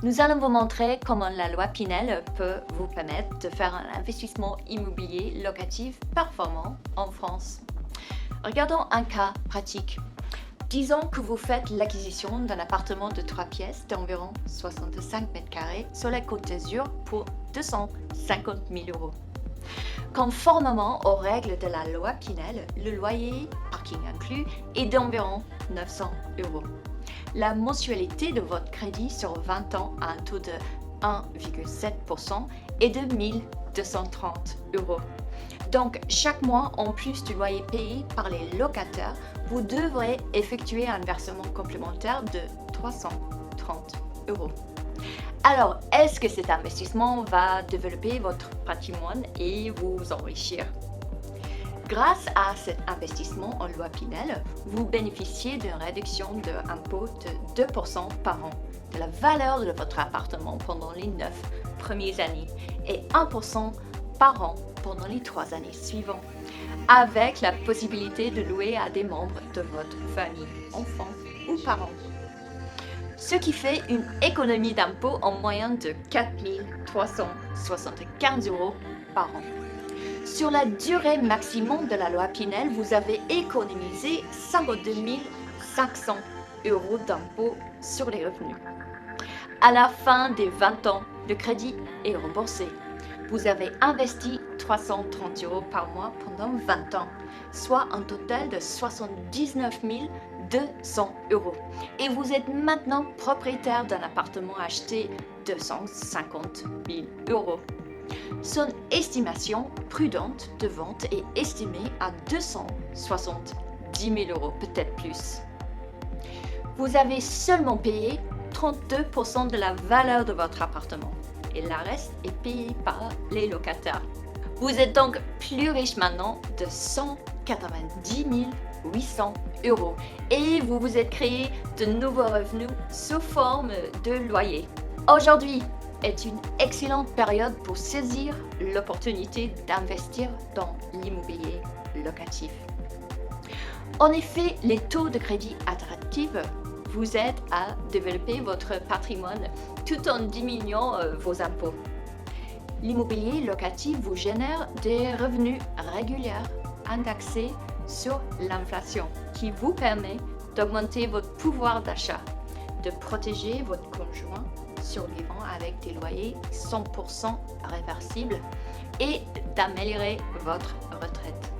Nous allons vous montrer comment la loi Pinel peut vous permettre de faire un investissement immobilier locatif performant en France. Regardons un cas pratique. Disons que vous faites l'acquisition d'un appartement de 3 pièces d'environ 65 mètres carrés sur la Côte d'Azur pour 250 000 euros. Conformément aux règles de la loi Pinel, le loyer, parking inclus, est d'environ 900 euros. La mensualité de votre crédit sur 20 ans à un taux de 1,7% est de 1 230 euros. Donc, chaque mois, en plus du loyer payé par les locataires, vous devrez effectuer un versement complémentaire de 330 euros. Alors, est-ce que cet investissement va développer votre patrimoine et vous enrichir? Grâce à cet investissement en loi Pinel, vous bénéficiez d'une réduction d'impôt de 2% par an de la valeur de votre appartement pendant les 9 premières années et 1% par an pendant les 3 années suivantes, avec la possibilité de louer à des membres de votre famille, enfants ou parents. Ce qui fait une économie d'impôt en moyenne de 4 375 euros par an. Sur la durée maximum de la loi Pinel, vous avez économisé 52 500 euros d'impôt sur les revenus. À la fin des 20 ans, le crédit est remboursé. Vous avez investi 330 euros par mois pendant 20 ans, soit un total de 79 200 euros. Et vous êtes maintenant propriétaire d'un appartement acheté 250 000 euros. Son estimation prudente de vente est estimée à 270 000 euros, peut-être plus. Vous avez seulement payé 32% de la valeur de votre appartement et le reste est payé par les locataires. Vous êtes donc plus riche maintenant de 190 800 euros et vous vous êtes créé de nouveaux revenus sous forme de loyer. Aujourd'hui est une excellente période pour saisir l'opportunité d'investir dans l'immobilier locatif. En effet, les taux de crédit attractifs vous aident à développer votre patrimoine tout en diminuant vos impôts. L'immobilier locatif vous génère des revenus réguliers indexés sur l'inflation qui vous permet d'augmenter votre pouvoir d'achat, de protéger votre conjoint survivant avec des loyers 100% réversibles et d'améliorer votre retraite.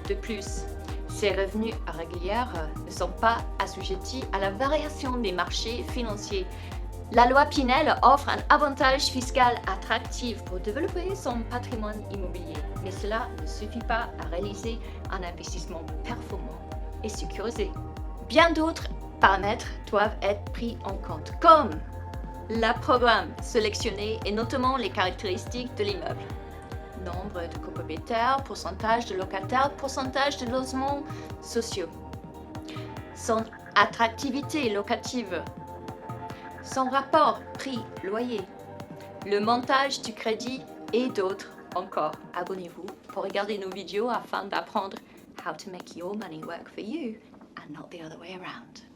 De plus, ces revenus réguliers ne sont pas assujettis à la variation des marchés financiers. La loi Pinel offre un avantage fiscal attractif pour développer son patrimoine immobilier, mais cela ne suffit pas à réaliser un investissement performant et sécurisé. Bien d'autres paramètres doivent être pris en compte, comme le programme sélectionné et notamment les caractéristiques de l'immeuble. Nombre de copropriétaires, pourcentage de locataires, pourcentage de logements sociaux. Son attractivité locative. Son rapport prix-loyer. Le montage du crédit et d'autres encore. Abonnez-vous pour regarder nos vidéos afin d'apprendre how to make your money work for you and not the other way around.